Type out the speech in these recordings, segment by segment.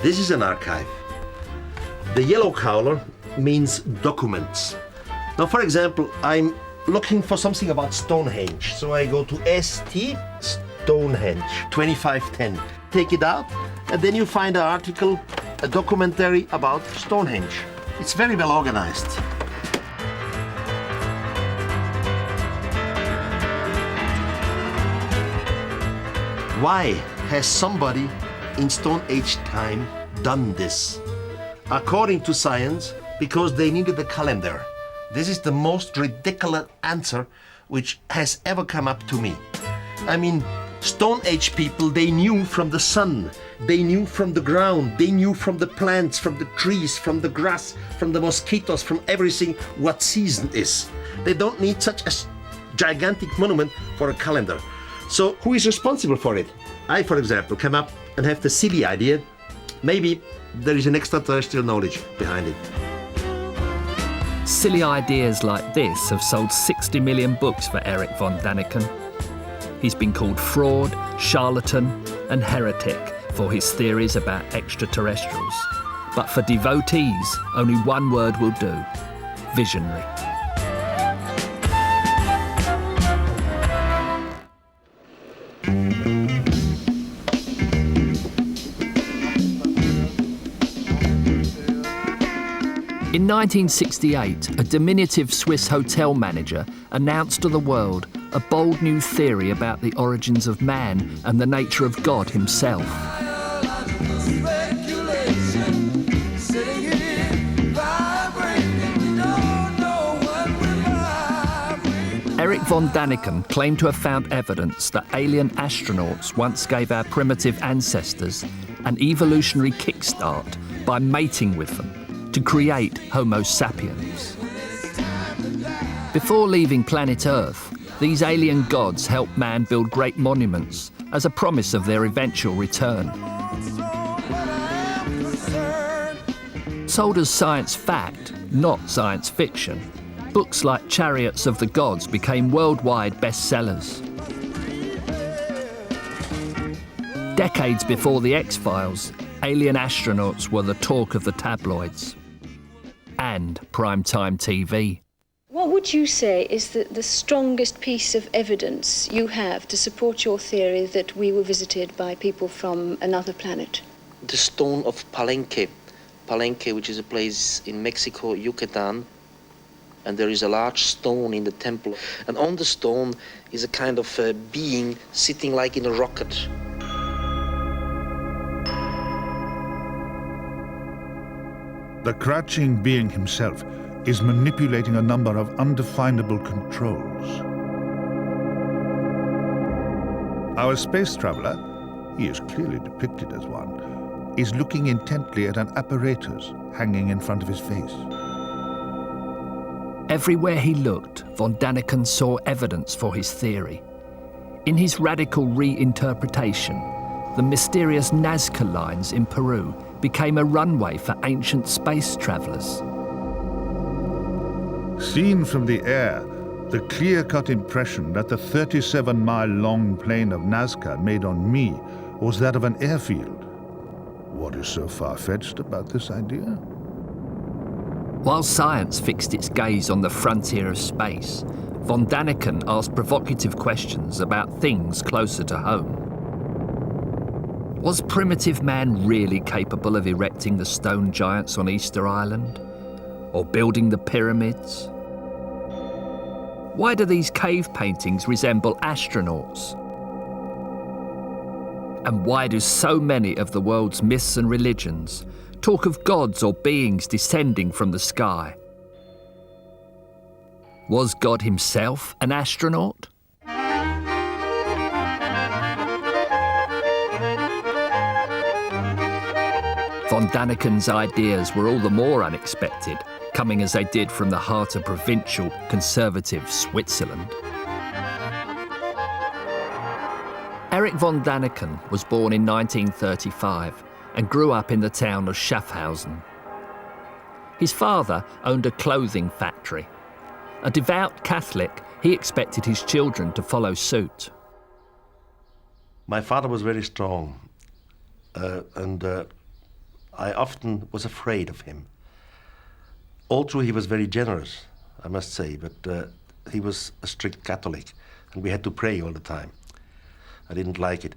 This is an archive. The yellow color means documents. Now, for example, I'm looking for something about Stonehenge. So I go to ST, Stonehenge, 2510. Take it out, and then you find an article, a documentary about Stonehenge. It's very well organized. Why has somebody in Stone Age time done this? According to science, because they needed a calendar. This is the most ridiculous answer which has ever come up to me. I mean, Stone Age people, they knew from the sun, they knew from the ground, they knew from the plants, from the trees, from the grass, from the mosquitoes, from everything what season is. They don't need such a gigantic monument for a calendar. So who is responsible for it? I, for example, come up and have the silly idea, maybe there is an extraterrestrial knowledge behind it. Silly ideas like this have sold 60 million books for Erich von Däniken. He's been called fraud, charlatan and heretic for his theories about extraterrestrials. But for devotees, only one word will do: visionary. In 1968, a diminutive Swiss hotel manager announced to the world a bold new theory about the origins of man and the nature of God himself. Erich von Däniken claimed to have found evidence that alien astronauts once gave our primitive ancestors an evolutionary kickstart by mating with them to create Homo sapiens. Before leaving planet Earth, these alien gods helped man build great monuments as a promise of their eventual return. Sold as science fact, not science fiction, books like Chariots of the Gods became worldwide bestsellers. Decades before the X-Files, alien astronauts were the talk of the tabloids and primetime TV. What would you say is the strongest piece of evidence you have to support your theory that we were visited by people from another planet? The stone of Palenque, which is a place in Mexico, Yucatan, and there is a large stone in the temple. And on the stone is a kind of being sitting like in a rocket. The crouching being himself is manipulating a number of undefinable controls. Our space traveler, he is clearly depicted as one, is looking intently at an apparatus hanging in front of his face. Everywhere he looked, von Däniken saw evidence for his theory. In his radical reinterpretation, the mysterious Nazca lines in Peru became a runway for ancient space travellers. Seen from the air, the clear-cut impression that the 37-mile-long plain of Nazca made on me was that of an airfield. What is so far-fetched about this idea? While science fixed its gaze on the frontier of space, von Däniken asked provocative questions about things closer to home. Was primitive man really capable of erecting the stone giants on Easter Island? Or building the pyramids? Why do these cave paintings resemble astronauts? And why do so many of the world's myths and religions talk of gods or beings descending from the sky? Was God himself an astronaut? Von Däniken's ideas were all the more unexpected, coming as they did from the heart of provincial, conservative Switzerland. Erich von Däniken was born in 1935 and grew up in the town of Schaffhausen. His father owned a clothing factory. A devout Catholic, he expected his children to follow suit. My father was very strong, and I often was afraid of him. All through, he was very generous, I must say, but he was a strict Catholic, and we had to pray all the time. I didn't like it.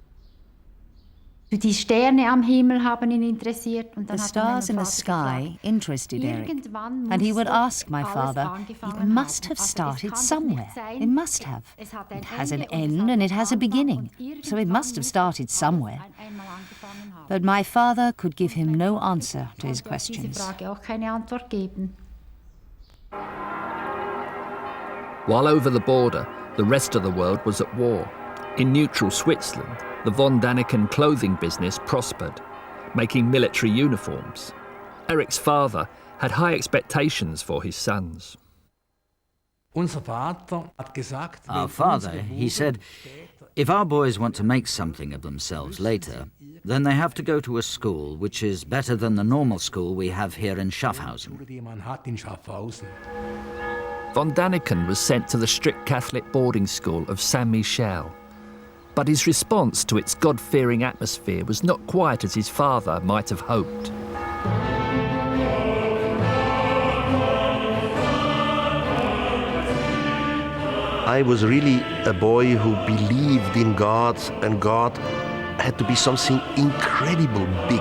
Die Sterne am Himmel haben ihn interessiert. Und dann The hat stars in the meinen Vater sky interested Eric, Irgendwann and he would muss ask my alles father, angefangen it must haben. have Also, es started kann doch somewhere. nicht sein. It must have. Es hat ein It has an Ende und es end hat and einen it has a Anfang beginning, und so it must have irgendwann started muss somewhere. einmal angefangen haben. But my father could give him no answer to his Ich konnte auf diese questions. Frage auch keine Antwort geben. While over the border, the rest of the world was at war. In neutral Switzerland, the von Däniken clothing business prospered, making military uniforms. Eric's father had high expectations for his sons. Our father, he said, if our boys want to make something of themselves later, then they have to go to a school which is better than the normal school we have here in Schaffhausen. Von Däniken was sent to the strict Catholic boarding school of Saint-Michel. But his response to its God-fearing atmosphere was not quite as his father might have hoped. I was really a boy who believed in God, and God had to be something incredible, big,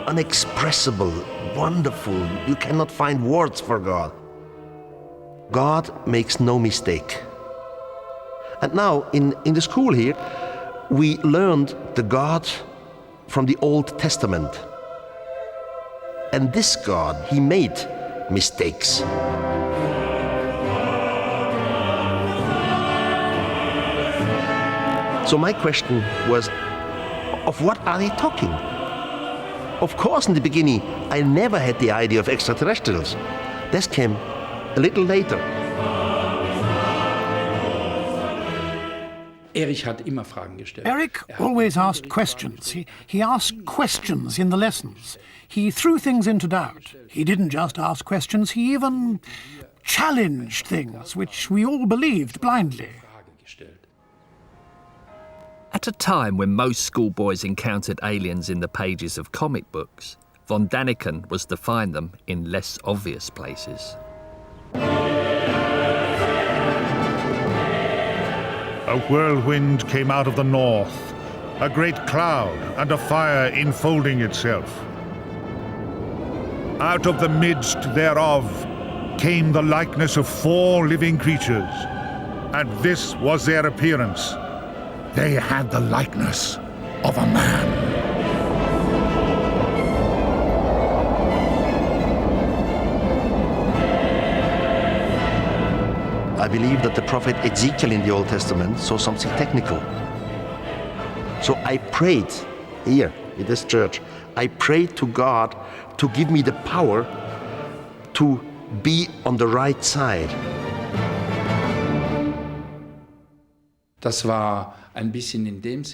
unexpressible, wonderful. You cannot find words for God. God makes no mistake. And now, in the school here, we learned the God from the Old Testament. And this God, he made mistakes. So my question was, of what are they talking? Of course, in the beginning, I never had the idea of extraterrestrials. This came a little later. Eric always asked questions. He asked questions in the lessons. He threw things into doubt. He didn't just ask questions, he even challenged things which we all believed blindly. At a time when most schoolboys encountered aliens in the pages of comic books, von Däniken was to find them in less obvious places. A whirlwind came out of the north, a great cloud and a fire enfolding itself. Out of the midst thereof came the likeness of 4 living creatures, and this was their appearance. They had the likeness of a man. I believe that the prophet Ezekiel in the Old Testament saw something technical. So I prayed here in this church, I prayed to God to give me the power to be on the right side.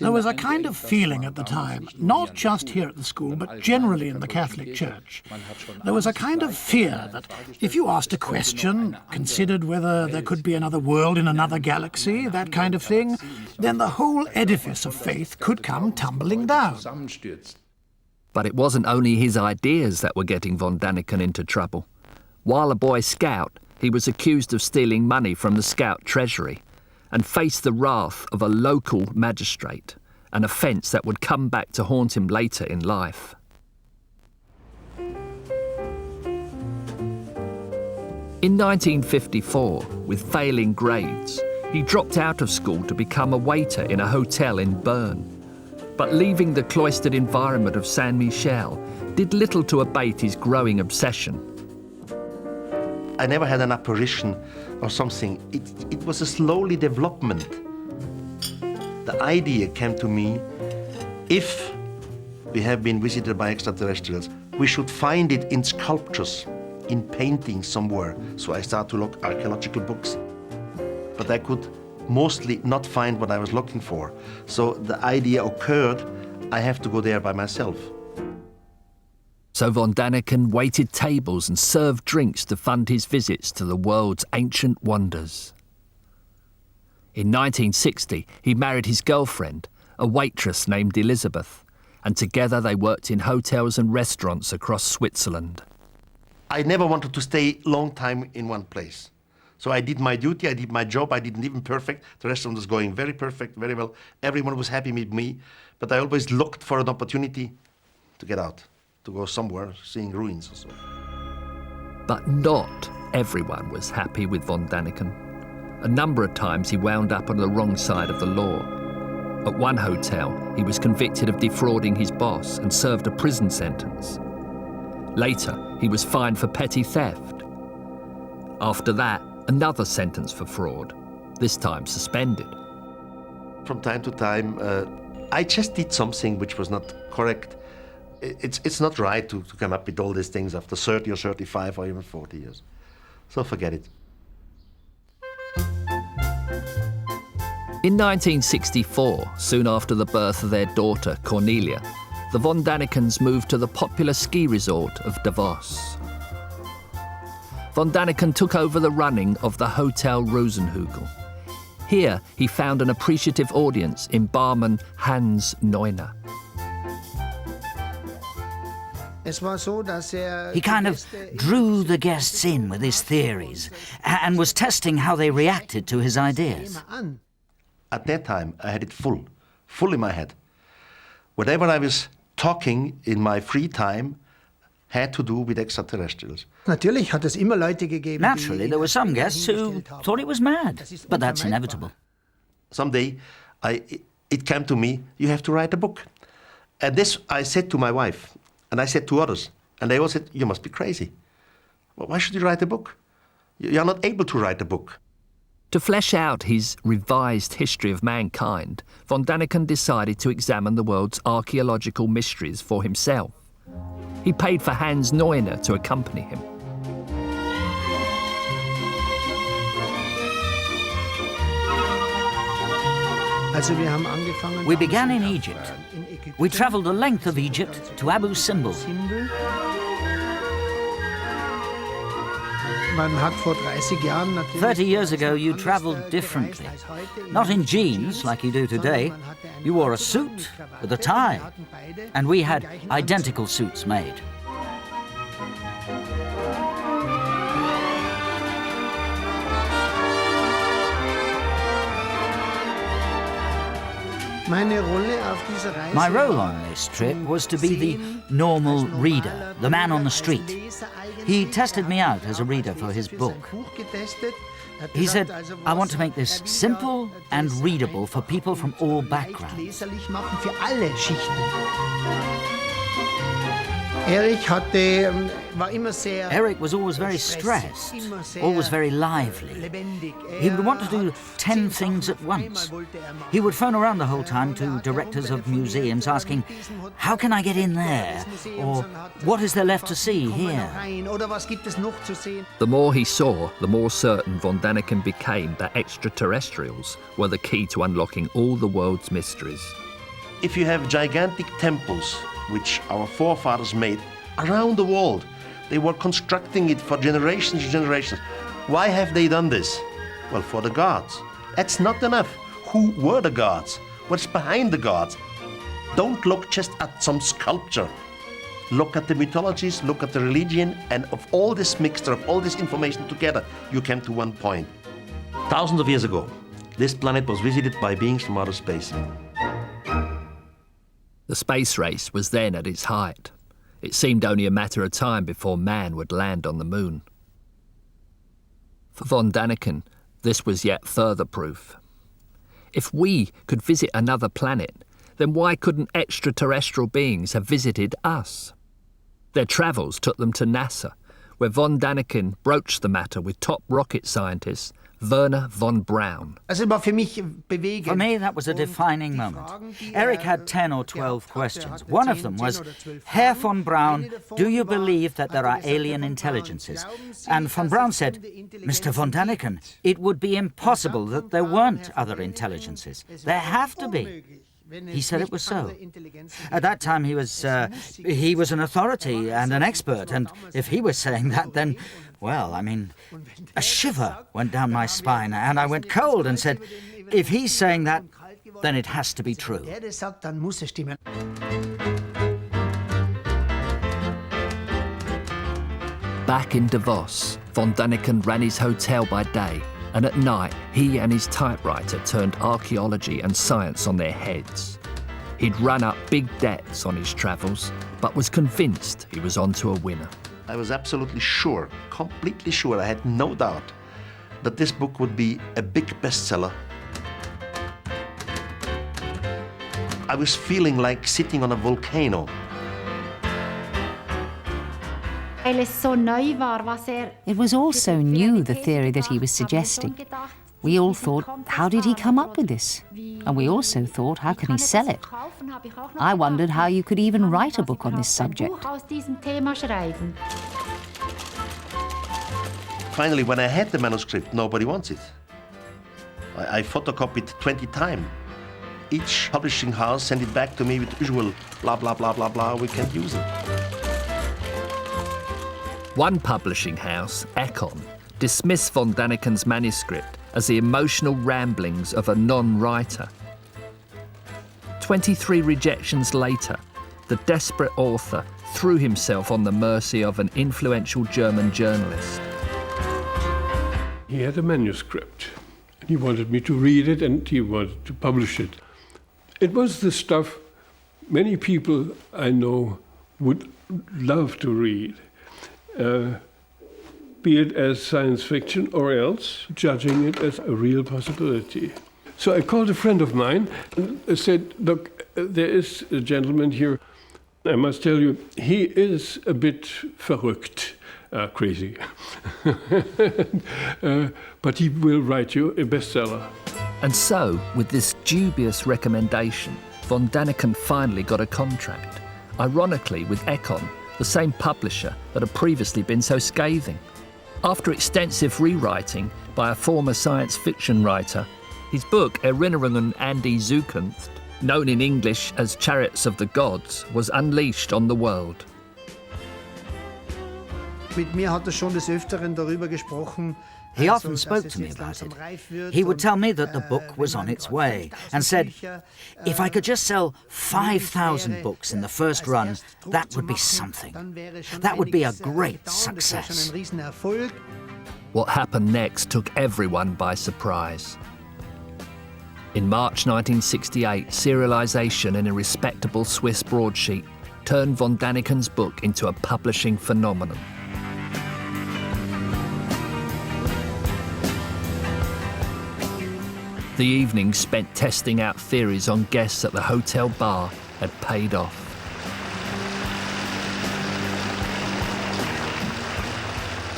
There was a kind of feeling at the time, not just here at the school, but generally in the Catholic Church. There was a kind of fear that if you asked a question, considered whether there could be another world in another galaxy, that kind of thing, then the whole edifice of faith could come tumbling down. But it wasn't only his ideas that were getting von Däniken into trouble. While a Boy Scout, he was accused of stealing money from the Scout treasury and faced the wrath of a local magistrate, an offence that would come back to haunt him later in life. In 1954, with failing grades, he dropped out of school to become a waiter in a hotel in Bern. But leaving the cloistered environment of Saint-Michel did little to abate his growing obsession. I never had an apparition or something. It was a slowly development. The idea came to me, if we have been visited by extraterrestrials, we should find it in sculptures, in paintings somewhere. So I started to look archaeological books. But I could mostly not find what I was looking for. So the idea occurred, I have to go there by myself. So von Däniken waited tables and served drinks to fund his visits to the world's ancient wonders. In 1960, he married his girlfriend, a waitress named Elizabeth, and together they worked in hotels and restaurants across Switzerland. I never wanted to stay long time in one place. So I did my duty, I did my job, I didn't even perfect. The restaurant was going very perfect, very well. Everyone was happy with me, but I always looked for an opportunity to get out, to go somewhere, seeing ruins or so. But not everyone was happy with von Däniken. A number of times he wound up on the wrong side of the law. At one hotel, he was convicted of defrauding his boss and served a prison sentence. Later, he was fined for petty theft. After that, another sentence for fraud, this time suspended. From time to time, I just did something which was not correct. It's not right to come up with all these things after 30 or 35 or even 40 years. So forget it. In 1964, soon after the birth of their daughter, Cornelia, the von Dänikens moved to the popular ski resort of Davos. Von Däniken took over the running of the Hotel Rosenhügel. Here, he found an appreciative audience in barman Hans Neuner. He kind of drew the guests in with his theories and was testing how they reacted to his ideas. At that time, I had it full in my head. Whatever I was talking in my free time had to do with extraterrestrials. Naturally, there were some guests who thought it was mad, but that's inevitable. Someday, it came to me, you have to write a book. And this I said to my wife, and I said to others, and they all said, you must be crazy. Well, why should you write a book? You're not able to write a book. To flesh out his revised history of mankind, von Däniken decided to examine the world's archaeological mysteries for himself. He paid for Hans Neuner to accompany him. We began in Egypt. We travelled the length of Egypt to Abu Simbel. 30 years ago, you travelled differently. Not in jeans like you do today. You wore a suit with a tie, and we had identical suits made. My role on this trip was to be the normal reader, the man on the street. He tested me out as a reader for his book. He said, I want to make this simple and readable for people from all backgrounds. Erich was always very stressed, always very lively. He would want to do 10 things at once. He would phone around the whole time to directors of museums asking, how can I get in there? Or what is there left to see here? The more he saw, the more certain von Däniken became that extraterrestrials were the key to unlocking all the world's mysteries. If you have gigantic temples, which our forefathers made around the world, they were constructing it for generations and generations. Why have they done this? Well, for the gods. That's not enough. Who were the gods? What's behind the gods? Don't look just at some sculpture. Look at the mythologies, look at the religion, and of all this mixture, of all this information together, you came to one point. Thousands of years ago, this planet was visited by beings from outer space. The space race was then at its height. It seemed only a matter of time before man would land on the moon. For von Däniken, this was yet further proof. If we could visit another planet, then why couldn't extraterrestrial beings have visited us? Their travels took them to NASA, where von Däniken broached the matter with top rocket scientist Wernher von Braun. For me, that was a defining moment. Erich had 10 or 12 questions. One of them was, Herr von Braun, do you believe that there are alien intelligences? And von Braun said, Mr. von Däniken, it would be impossible that there weren't other intelligences. There have to be. He said it was so. At that time, he was an authority and an expert, and if he was saying that, then, well, I mean, a shiver went down my spine, and I went cold and said, if he's saying that, then it has to be true. Back in Davos, von Däniken ran his hotel by day, and at night he and his typewriter turned archaeology and science on their heads. He'd run up big debts on his travels, but was convinced he was onto a winner. I was absolutely sure, completely sure, I had no doubt that this book would be a big bestseller. I was feeling like sitting on a volcano. It was all so new, the theory that he was suggesting. We all thought, how did he come up with this? And we also thought, how can he sell it? I wondered how you could even write a book on this subject. Finally, when I had the manuscript, nobody wants it. I photocopied 20 times. Each publishing house sent it back to me with usual blah, blah, blah, blah, blah, we can't use it. One publishing house, Econ, dismissed von Däniken's manuscript as the emotional ramblings of a non-writer. 23 rejections later, the desperate author threw himself on the mercy of an influential German journalist. He had a manuscript. He wanted me to read it and he wanted to publish it. It was the stuff many people I know would love to read. Be it as science fiction or else judging it as a real possibility. So I called a friend of mine and said, look, there is a gentleman here. I must tell you, he is a bit verrückt, crazy. But he will write you a bestseller. And so, with this dubious recommendation, von Däniken finally got a contract. Ironically, with Econ, the same publisher that had previously been so scathing. After extensive rewriting by a former science fiction writer, his book Erinnerungen an die Zukunft, known in English as Chariots of the Gods, was unleashed on the world. Mit mir hat schon des Öfteren darüber gesprochen. He often spoke to me about it. He would tell me that the book was on its way and said, if I could just sell 5,000 books in the first run, that would be something. That would be a great success. What happened next took everyone by surprise. In March 1968, serialization in a respectable Swiss broadsheet turned von Däniken's book into a publishing phenomenon. The evening spent testing out theories on guests at the hotel bar had paid off.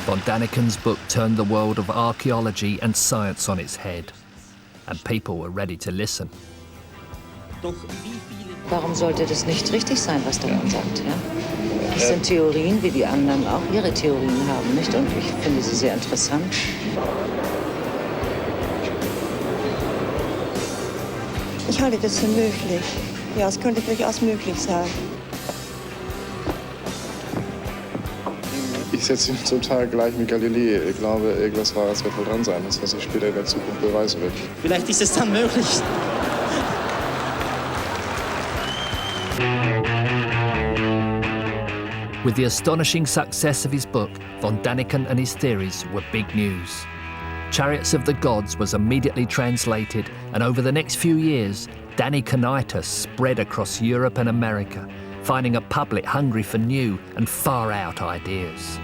Von Däniken's book turned the world of archaeology and science on its head, and people were ready to listen. Warum sollte das nicht richtig sein, was der Mann sagt? Ja? Das sind Theorien, wie die anderen auch ihre Theorien haben, nicht? Und ich finde sie sehr interessant. Ich halte das für möglich. Ja, es könnte durchaus möglich sein. Ich setze ihn zum Teil gleich mit Galilei. Ich glaube, irgendwas Wahres wird wohl dran sein, das was ich später in der Zukunft beweisen will. Vielleicht ist es dann möglich. With the astonishing success of his book, von Däniken and his theories were big news. Chariots of the Gods was immediately translated, and over the next few years, Dänikenitis spread across Europe and America, finding a public hungry for new and far-out ideas.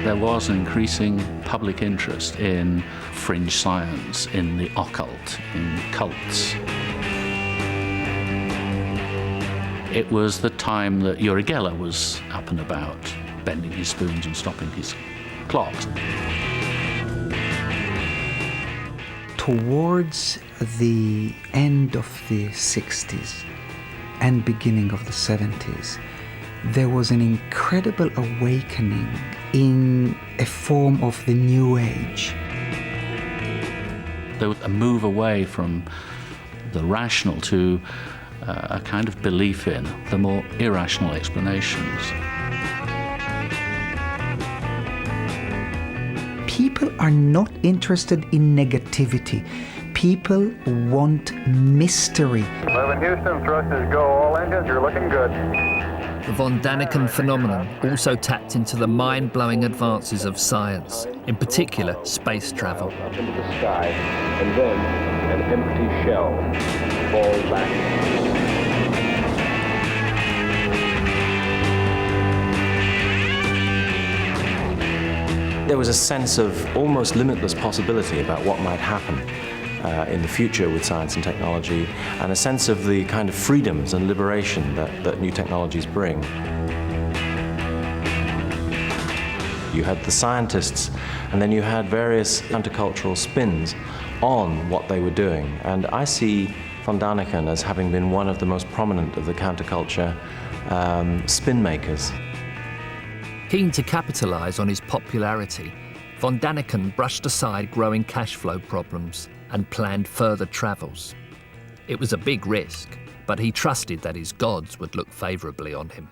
There was an increasing public interest in fringe science, in the occult, in cults. It was the time that Uri Geller was up and about, bending his spoons and stopping his clocks. Towards the end of the 60s and beginning of the 70s, there was an incredible awakening in a form of the New Age. There was a move away from the rational to a kind of belief in the more irrational explanations. People are not interested in negativity. people want mystery. 11 Houston, thrusters go, all engines, you're looking good. The von Däniken phenomenon also tapped into the mind-blowing advances of science, in particular space travel. Up into the sky, and then an empty shell falls back. There was a sense of almost limitless possibility about what might happen in the future with science and technology, and a sense of the kind of freedoms and liberation that new technologies bring. You had the scientists, and then you had various countercultural spins on what they were doing. And I see von Däniken as having been one of the most prominent of the counterculture spin makers. Keen to capitalise on his popularity, von Däniken brushed aside growing cash flow problems and planned further travels. It was a big risk, but he trusted that his gods would look favourably on him.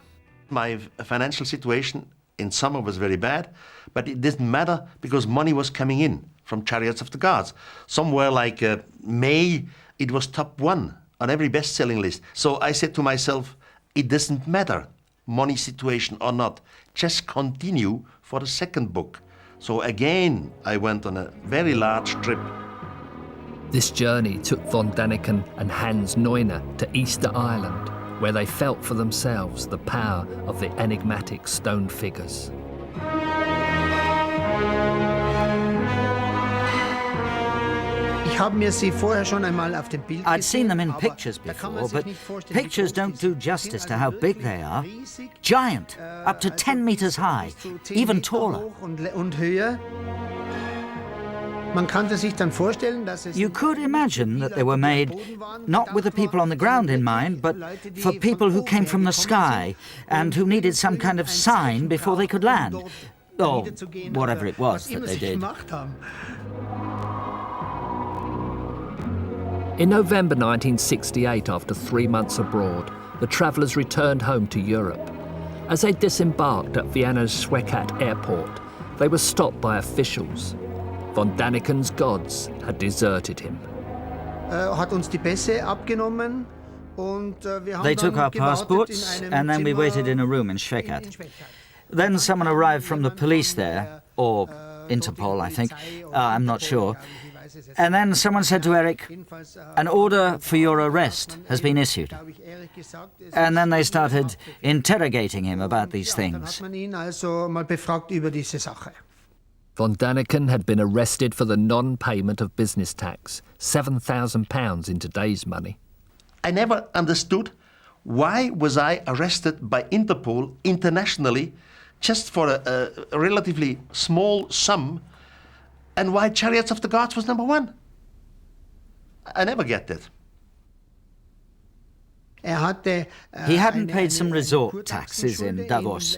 My financial situation in summer was very bad, but it didn't matter because money was coming in from Chariots of the Gods. Somewhere like May, it was top 1 on every best-selling list. So I said to myself, it doesn't matter, money situation or not, just continue for the second book. So again, I went on a very large trip. This journey took von Däniken and Hans Neuner to Easter Island, where they felt for themselves the power of the enigmatic stone figures. I'd seen them in pictures before, but pictures don't do justice to how big they are. Giant, up to 10 meters high, even taller. You could imagine that they were made not with the people on the ground in mind, but for people who came from the sky and who needed some kind of sign before they could land, or whatever it was that they did. In November 1968, after 3 months abroad, the travellers returned home to Europe. As they disembarked at Vienna's Schwekat airport, they were stopped by officials. Von Däniken's gods had deserted him. They took our passports, and then we waited in a room in Schwekat. Then someone arrived from the police there, or Interpol, I think, I'm not sure. And then someone said to Erich, "An order for your arrest has been issued." And then they started interrogating him about these things. Von Däniken had been arrested for the non-payment of business tax, £7,000 in today's money. I never understood why was I arrested by Interpol internationally just for a relatively small sum, and why Chariots of the Gods was number 1. I never get that. He hadn't paid some resort taxes in Davos,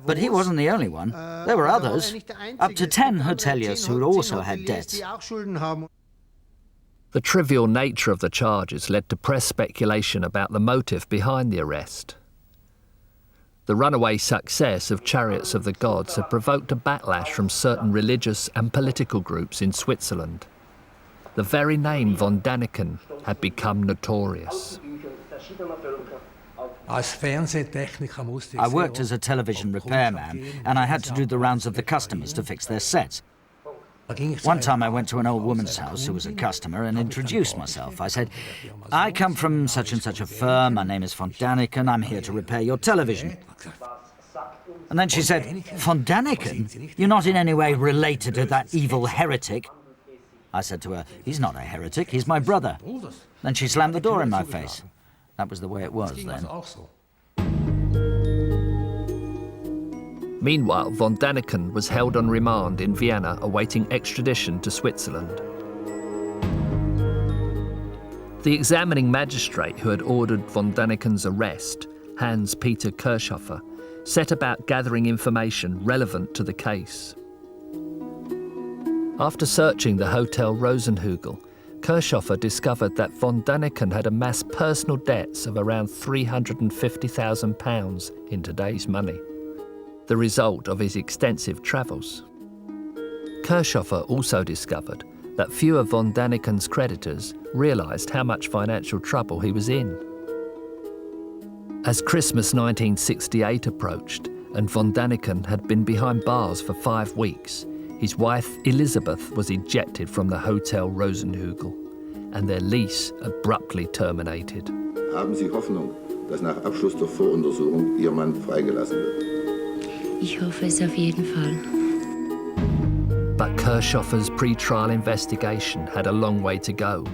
but he wasn't the only one. There were others, up to 10 hoteliers who also had debts. The trivial nature of the charges led to press speculation about the motive behind the arrest. The runaway success of Chariots of the Gods had provoked a backlash from certain religious and political groups in Switzerland. The very name von Däniken had become notorious. I worked as a television repairman, and I had to do the rounds of the customers to fix their sets. One time I went to an old woman's house who was a customer and introduced myself. I said, "I come from such and such a firm, my name is von Däniken, I'm here to repair your television." And then she said, "Von Däniken? You're not in any way related to that evil heretic?" I said to her, "He's not a heretic, he's my brother." Then she slammed the door in my face. That was the way it was then. Meanwhile, von Däniken was held on remand in Vienna awaiting extradition to Switzerland. The examining magistrate who had ordered von Däniken's arrest, Hans-Peter Kirchhofer, set about gathering information relevant to the case. After searching the Hotel Rosenhügel, Kirchhofer discovered that von Däniken had amassed personal debts of around £350,000 in today's money, the result of his extensive travels. Kirchhofer also discovered that few of von Däniken's creditors realised how much financial trouble he was in. As Christmas 1968 approached, and von Däniken had been behind bars for 5 weeks, his wife Elizabeth was ejected from the Hotel Rosenhügel, and their lease abruptly terminated. Haben Sie Hoffnung, dass nach Abschluss der Voruntersuchung Ihr Mann freigelassen wird? Ich hoffe es auf jeden Fall. But Kirchhoffer's pre-trial investigation had a long way to go.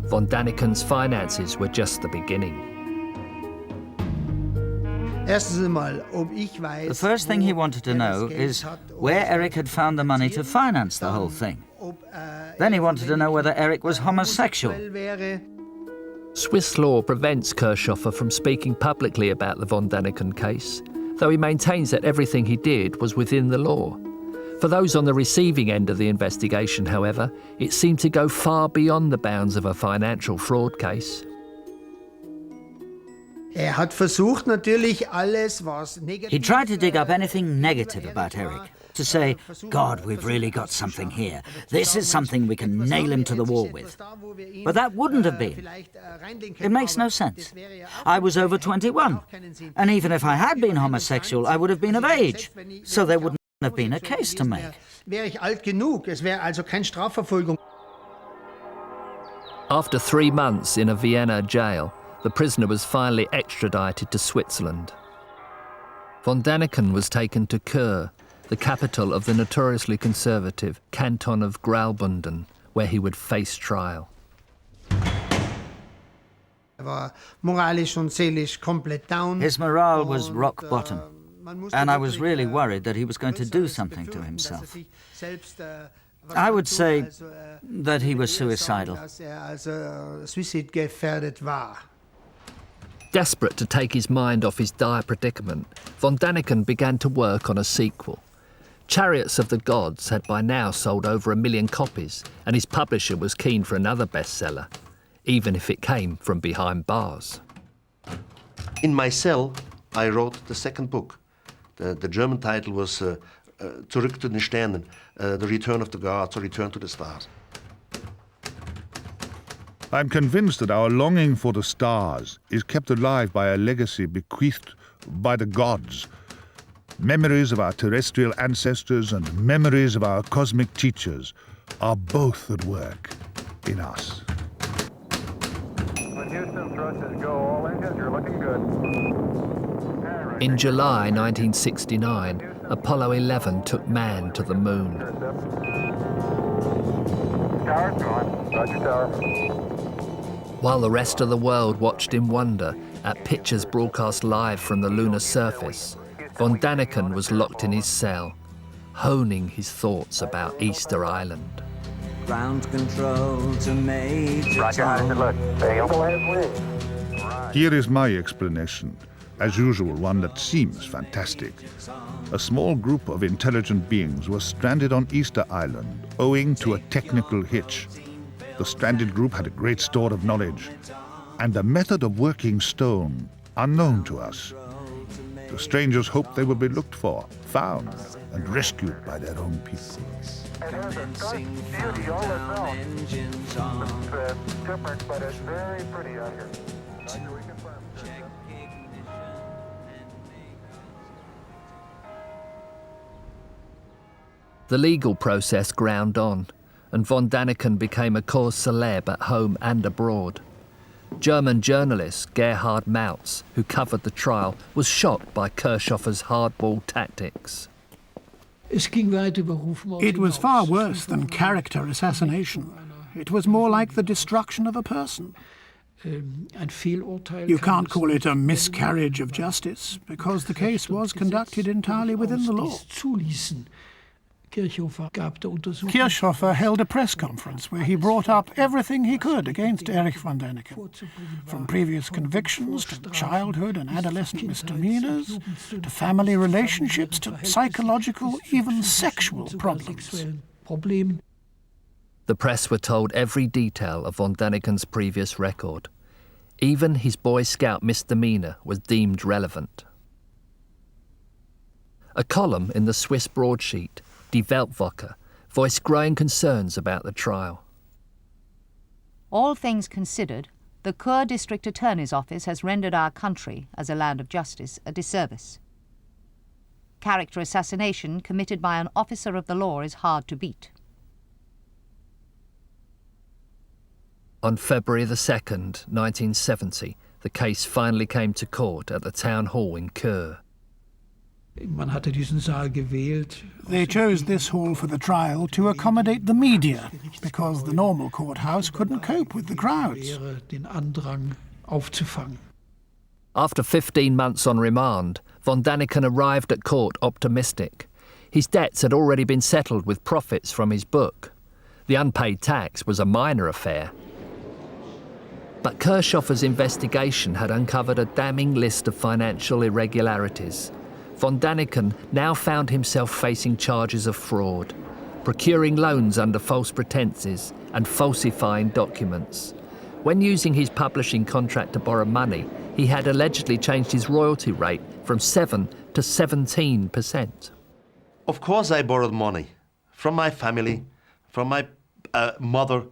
Von Däniken's finances were just the beginning. The first thing he wanted to know is where Erich had found the money to finance the whole thing. Then he wanted to know whether Erich was homosexual. Swiss law prevents Kirchhoffer from speaking publicly about the von Däniken case, though he maintains that everything he did was within the law. For those on the receiving end of the investigation, however, it seemed to go far beyond the bounds of a financial fraud case. He tried to dig up anything negative about Erich, to say, God, we've really got something here. This is something we can nail him to the wall with. But that wouldn't have been. It makes no sense. I was over 21, and even if I had been homosexual, I would have been of age, so there wouldn't have been a case to make. After 3 months in a Vienna jail, the prisoner was finally extradited to Switzerland. Von Däniken was taken to Chur, the capital of the notoriously conservative canton of Graubünden, where he would face trial. His morale was rock bottom, and I was really worried that he was going to do something to himself. I would say that he was suicidal. Desperate to take his mind off his dire predicament, von Däniken began to work on a sequel. Chariots of the Gods had by now sold over 1 million copies, and his publisher was keen for another bestseller, even if it came from behind bars. In my cell, I wrote the second book. The German title was Zurück zu den Sternen, The Return of the Gods, or Return to the Stars. I'm convinced that our longing for the stars is kept alive by a legacy bequeathed by the gods. Memories of our terrestrial ancestors and memories of our cosmic teachers are both at work in us. When Houston, thrust is go. All engines, you're looking good. In July 1969, Apollo 11 took man to the moon. Tower's gone. Roger, tower. While the rest of the world watched in wonder at pictures broadcast live from the lunar surface, von Däniken was locked in his cell, honing his thoughts about Easter Island. Ground control to Major Roger, look. Here is my explanation, as usual one that seems fantastic. A small group of intelligent beings was stranded on Easter Island owing to a technical hitch. The stranded group had a great store of knowledge, and a method of working stone unknown to us. The strangers hoped they would be looked for, found, and rescued by their own people. It has a stunning beauty all its own. It's different, but it's very pretty out here. Roger, we confirm. The legal process ground on, and von Däniken became a cause célèbre at home and abroad. German journalist Gerhard Mautz, who covered the trial, was shocked by Kirchhoffer's hardball tactics. It was far worse than character assassination. It was more like the destruction of a person. You can't call it a miscarriage of justice, because the case was conducted entirely within the law. Kirchhoffer held a press conference where he brought up everything he could against Erich von Däniken, from previous convictions to childhood and adolescent misdemeanors, to family relationships, to psychological, even sexual problems. The press were told every detail of von Däniken's previous record. Even his Boy Scout misdemeanor was deemed relevant. A column in the Swiss broadsheet, Die Weltwoche, voiced growing concerns about the trial. All things considered, the Kur District Attorney's Office has rendered our country, as a land of justice, a disservice. Character assassination committed by an officer of the law is hard to beat. On February the 2nd, 1970, the case finally came to court at the town hall in Kur. They chose this hall for the trial to accommodate the media, because the normal courthouse couldn't cope with the crowds. After 15 months on remand, von Däniken arrived at court optimistic. His debts had already been settled with profits from his book. The unpaid tax was a minor affair. But Kirchhoffer's investigation had uncovered a damning list of financial irregularities. Von Däniken now found himself facing charges of fraud, procuring loans under false pretences and falsifying documents. When using his publishing contract to borrow money, he had allegedly changed his royalty rate from 7 to 17%. Of course I borrowed money from my family, from my mother,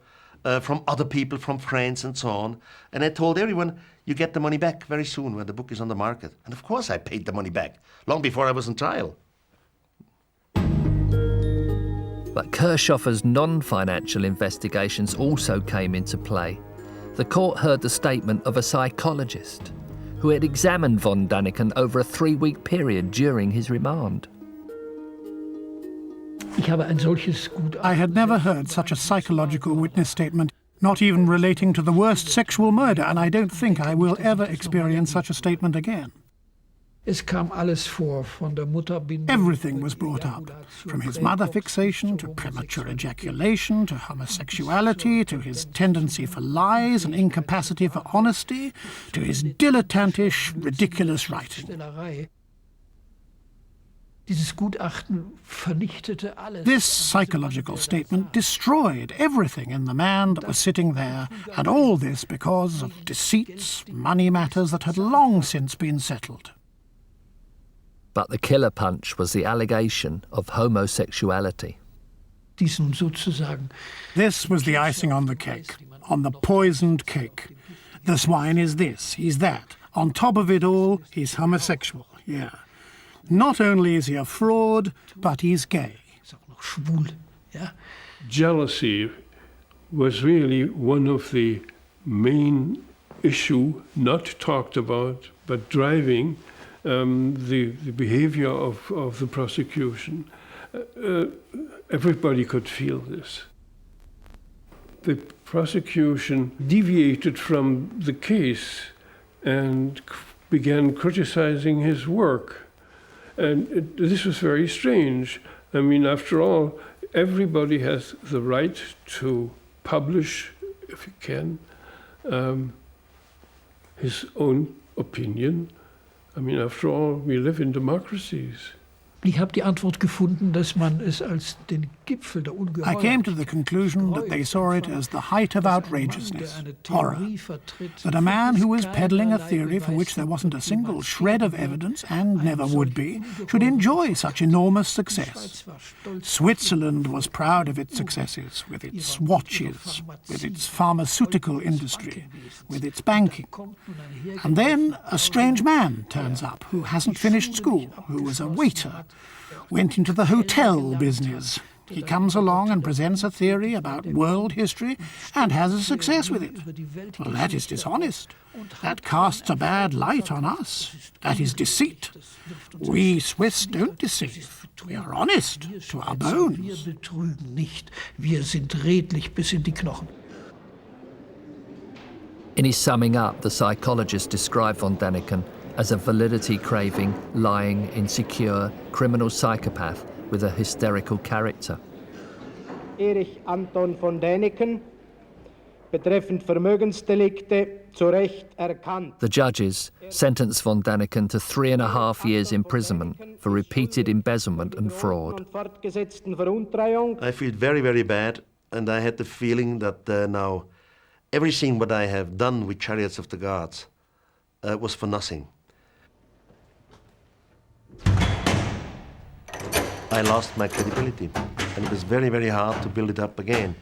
from other people, from friends and so on. And I told everyone, you get the money back very soon when the book is on the market. And of course I paid the money back, long before I was on trial. But Kirchhoffer's non-financial investigations also came into play. The court heard the statement of a psychologist who had examined von Däniken over a 3-week period during his remand. I had never heard such a psychological witness statement, not even relating to the worst sexual murder, and I don't think I will ever experience such a statement again. Everything was brought up, from his mother fixation to premature ejaculation to homosexuality to his tendency for lies and incapacity for honesty to his dilettantish, ridiculous writing. This psychological statement destroyed everything in the man that was sitting there, and all this because of deceits, money matters that had long since been settled. But the killer punch was the allegation of homosexuality. This was the icing on the cake, on the poisoned cake. The swine is this, he's that. On top of it all, he's homosexual, yeah. Not only is he a fraud, but he's gay. Jealousy was really one of the main issue, not talked about, but driving the behavior of the prosecution. Everybody could feel this. The prosecution deviated from the case and began criticizing his work. And this was very strange. I mean, after all, everybody has the right to publish, if he can, his own opinion. I mean, after all, we live in democracies. I came to the conclusion that they saw it as the height of outrageousness, horror. That a man who was peddling a theory for which there wasn't a single shred of evidence, and never would be, should enjoy such enormous success. Switzerland was proud of its successes, with its watches, with its pharmaceutical industry, with its banking. And then a strange man turns up who hasn't finished school, who was a waiter, went into the hotel business. He comes along and presents a theory about world history and has a success with it. Well, that is dishonest. That casts a bad light on us. That is deceit. We Swiss don't deceive. We are honest to our bones. In his summing up, the psychologist described von Däniken as a validity-craving, lying, insecure, criminal psychopath with a hysterical character. Erich Anton von Däniken, betreffend Vermögensdelikte, zu Recht erkannt. The judges sentenced von Däniken to 3.5 years imprisonment for repeated embezzlement and fraud. I feel very, very bad, and I had the feeling that now everything what I have done with Chariots of the Gods was for nothing. I lost my credibility, and it was very, very hard to build it up again.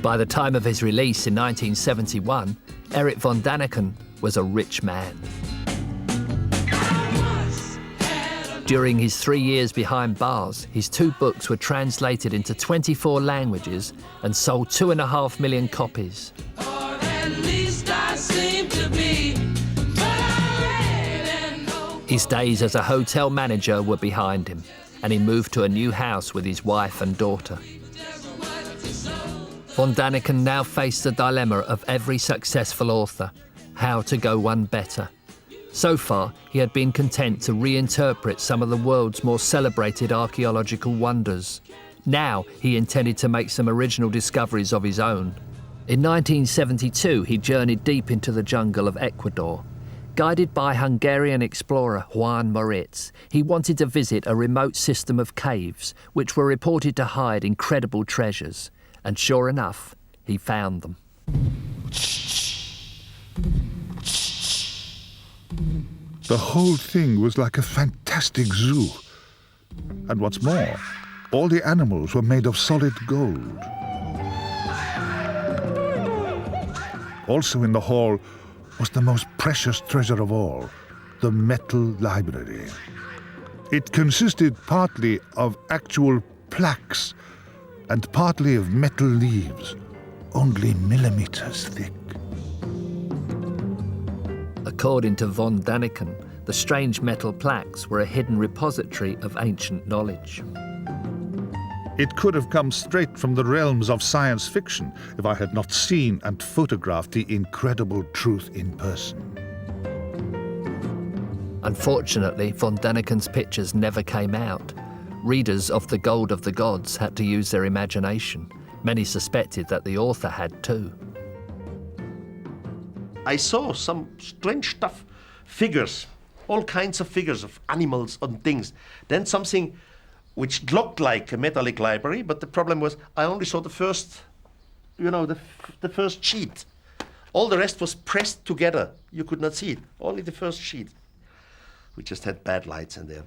By the time of his release in 1971, Erich von Däniken was a rich man. During his 3 years behind bars, his 2 books were translated into 24 languages and sold 2.5 million copies. His days as a hotel manager were behind him, and he moved to a new house with his wife and daughter. Von Däniken now faced the dilemma of every successful author: how to go one better. So far, he had been content to reinterpret some of the world's more celebrated archaeological wonders. Now, he intended to make some original discoveries of his own. In 1972, he journeyed deep into the jungle of Ecuador. Guided by Hungarian explorer Juan Moritz, he wanted to visit a remote system of caves which were reported to hide incredible treasures. And sure enough, he found them. The whole thing was like a fantastic zoo. And what's more, all the animals were made of solid gold. Also in the hall was the most precious treasure of all, the metal library. It consisted partly of actual plaques and partly of metal leaves, only millimeters thick. According to von Däniken, the strange metal plaques were a hidden repository of ancient knowledge. It could have come straight from the realms of science fiction if I had not seen and photographed the incredible truth in person. Unfortunately, von Däniken's pictures never came out. Readers of The Gold of the Gods had to use their imagination. Many suspected that the author had too. I saw some strange stuff, figures, all kinds of figures of animals and things. Then something which looked like a metallic library, but the problem was I only saw the first, the first sheet. All the rest was pressed together. You could not see it, only the first sheet. We just had bad lights in there.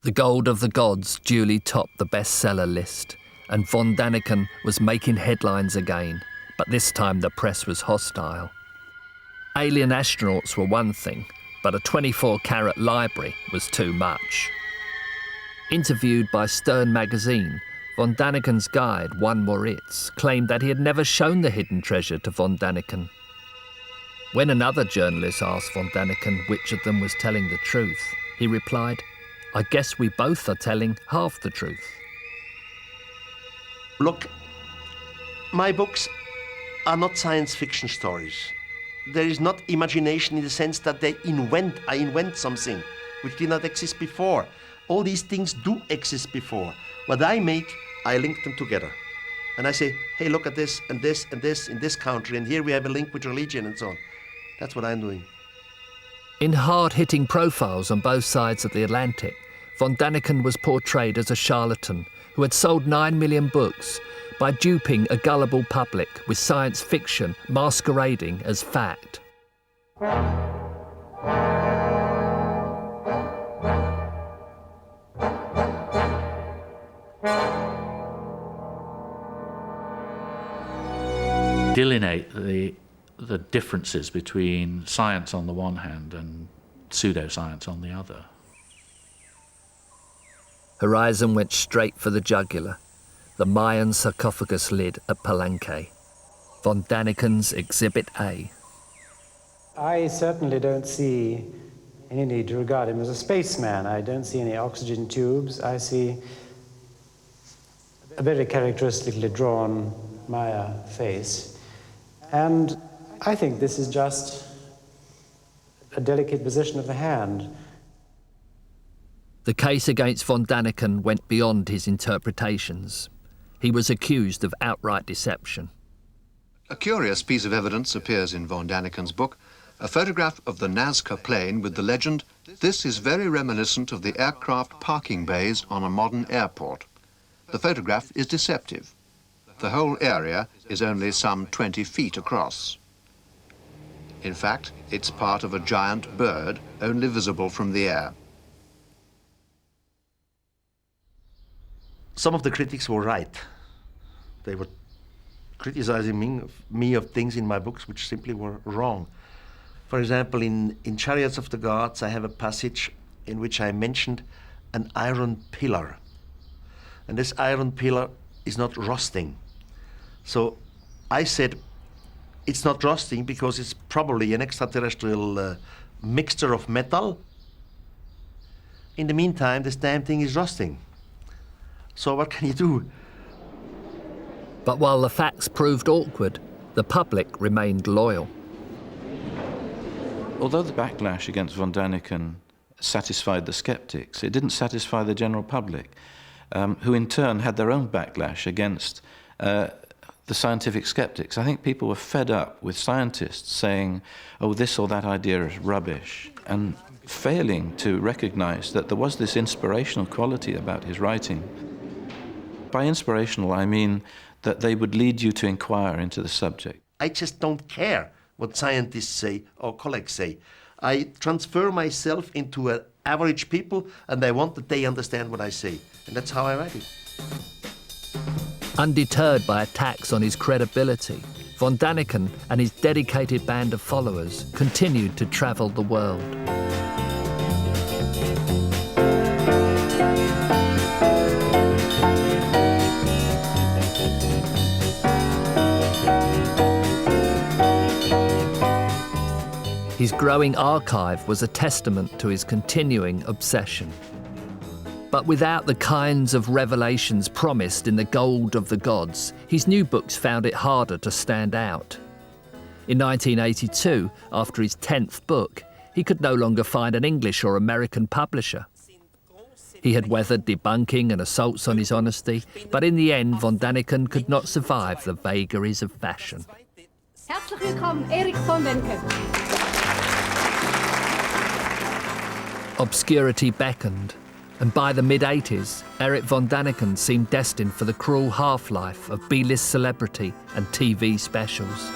The Gold of the Gods duly topped the bestseller list, and von Däniken was making headlines again, but this time the press was hostile. Alien astronauts were one thing, but a 24-carat library was too much. Interviewed by Stern magazine, von Däniken's guide, Juan Moritz, claimed that he had never shown the hidden treasure to von Däniken. When another journalist asked von Däniken which of them was telling the truth, he replied, "I guess we both are telling half the truth." Look, my books are not science fiction stories. There is not imagination in the sense that I invent something which did not exist before. All these things do exist before. What I make, I link them together. And I say, hey, look at this and this and this in this country, and here we have a link with religion and so on. That's what I'm doing. In hard-hitting profiles on both sides of the Atlantic, von Däniken was portrayed as a charlatan who had sold 9 million books by duping a gullible public with science fiction masquerading as fact. Delineate the differences between science on the one hand and pseudoscience on the other. Horizon went straight for the jugular, the Mayan sarcophagus lid at Palenque. Von Däniken's Exhibit A. I certainly don't see any need to regard him as a spaceman. I don't see any oxygen tubes. I see a very characteristically drawn Maya face. And I think this is just a delicate position of the hand. The case against von Däniken went beyond his interpretations. He was accused of outright deception. A curious piece of evidence appears in von Däniken's book, a photograph of the Nazca plane with the legend, "This is very reminiscent of the aircraft parking bays on a modern airport." The photograph is deceptive. The whole area is only some 20 feet across. In fact, it's part of a giant bird, only visible from the air. Some of the critics were right. They were criticizing me of things in my books which simply were wrong. For example, in Chariots of the Gods, I have a passage in which I mentioned an iron pillar. And this iron pillar is not rusting. So I said it's not rusting because it's probably an extraterrestrial mixture of metal. In the meantime, this damn thing is rusting. So what can you do? But while the facts proved awkward, the public remained loyal. Although the backlash against von Däniken satisfied the skeptics, it didn't satisfy the general public, who in turn had their own backlash against the scientific skeptics. I think people were fed up with scientists saying, oh, this or that idea is rubbish, and failing to recognize that there was this inspirational quality about his writing. By inspirational, I mean that they would lead you to inquire into the subject. I just don't care what scientists say or colleagues say. I transfer myself into an average people, and I want that they understand what I say. And that's how I write it. Undeterred by attacks on his credibility, von Däniken and his dedicated band of followers continued to travel the world. His growing archive was a testament to his continuing obsession. But without the kinds of revelations promised in the Gold of the Gods, his new books found it harder to stand out. In 1982, after his 10th book, he could no longer find an English or American publisher. He had weathered debunking and assaults on his honesty, but in the end, von Däniken could not survive the vagaries of fashion. Herzlich willkommen, Erich von Däniken. Obscurity beckoned, and by the mid-80s, Erich von Däniken seemed destined for the cruel half-life of B-list celebrity and TV specials.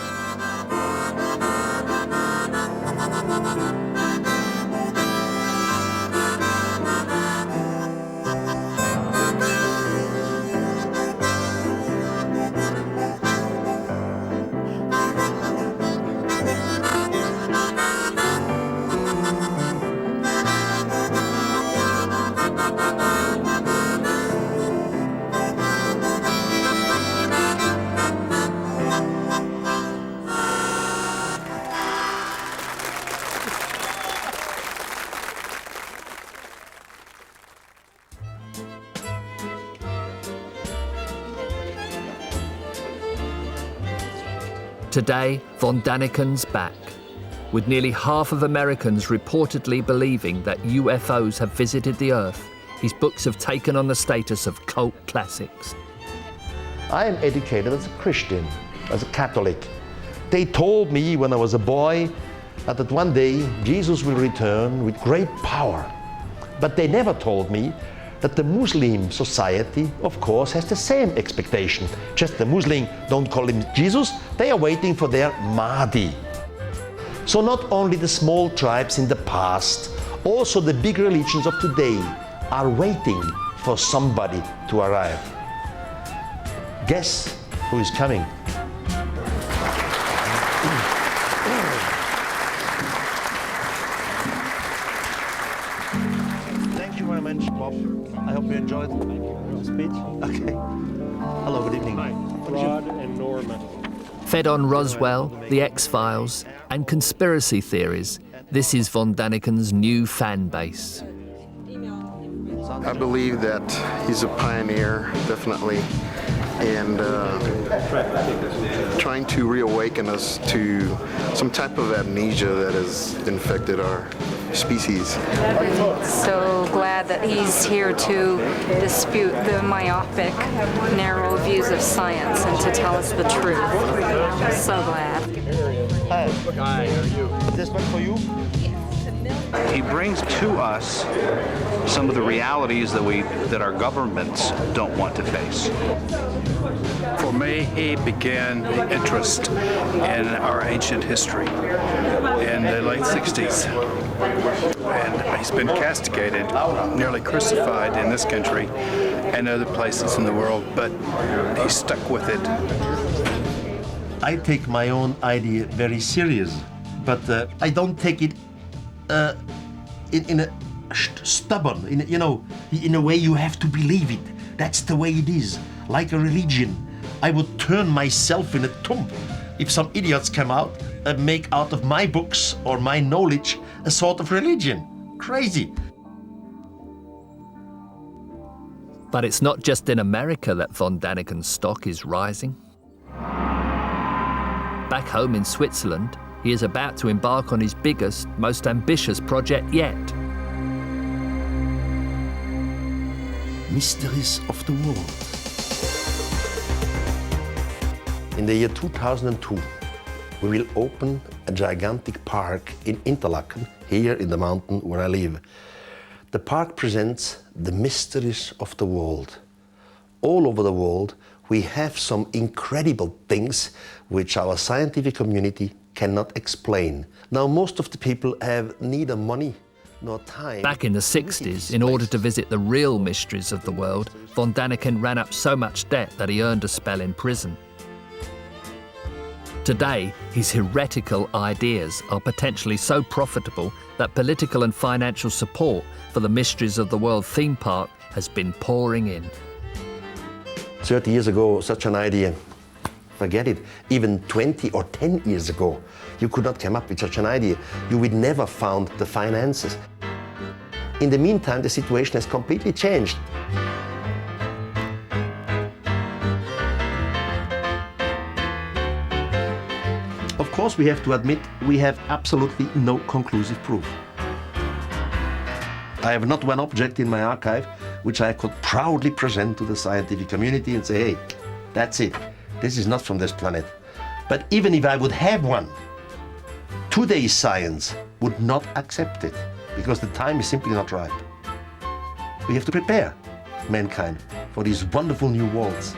Today, von Däniken's back, with nearly half of Americans reportedly believing that UFOs have visited the Earth. His books have taken on the status of cult classics. I am educated as a Christian, as a Catholic. They told me when I was a boy that one day Jesus will return with great power. But they never told me that the Muslim society, of course, has the same expectation. Just the Muslim don't call him Jesus, they are waiting for their Mahdi. So not only the small tribes in the past, also the big religions of today are waiting for somebody to arrive. Guess who is coming? Thank you very much, Bob. I hope you enjoyed the speech. Okay. Hello, good evening. Hi, Rod and Norma. Fed on Roswell, the X-Files, and conspiracy theories, this is von Däniken's new fan base. I believe that he's a pioneer, definitely, and trying to reawaken us to some type of amnesia that has infected our species. I'm so glad that he's here to dispute the myopic, narrow views of science and to tell us the truth. I'm so glad. Hi. Hi, how are you? This one for you? He brings to us some of the realities that our governments don't want to face. For me, he began the interest in our ancient history in the late 60s. And he's been castigated, nearly crucified in this country, and other places in the world, but he stuck with it. I take my own idea very serious, but I don't take it in a stubborn, in a way you have to believe it. That's the way it is, like a religion. I would turn myself in a tomb if some idiots come out and make out of my books or my knowledge a sort of religion. Crazy. But it's not just in America that von Däniken's stock is rising. Back home in Switzerland, he is about to embark on his biggest, most ambitious project yet. Mysteries of the world. In the year 2002, we will open a gigantic park in Interlaken, here in the mountain where I live. The park presents the mysteries of the world. All over the world, we have some incredible things which our scientific community cannot explain. Now, most of the people have neither money nor time. Back in the 60s, in order to visit the real mysteries of the world, von Däniken ran up so much debt that he earned a spell in prison. Today, his heretical ideas are potentially so profitable that political and financial support for the Mysteries of the World theme park has been pouring in. 30 years ago, such an idea, forget it. Even 20 or 10 years ago, you could not come up with such an idea. You would never found the finances. In the meantime, the situation has completely changed. Of course, we have to admit we have absolutely no conclusive proof. I have not one object in my archive which I could proudly present to the scientific community and say, hey, that's it. This is not from this planet. But even if I would have one, today's science would not accept it because the time is simply not right. We have to prepare mankind for these wonderful new worlds.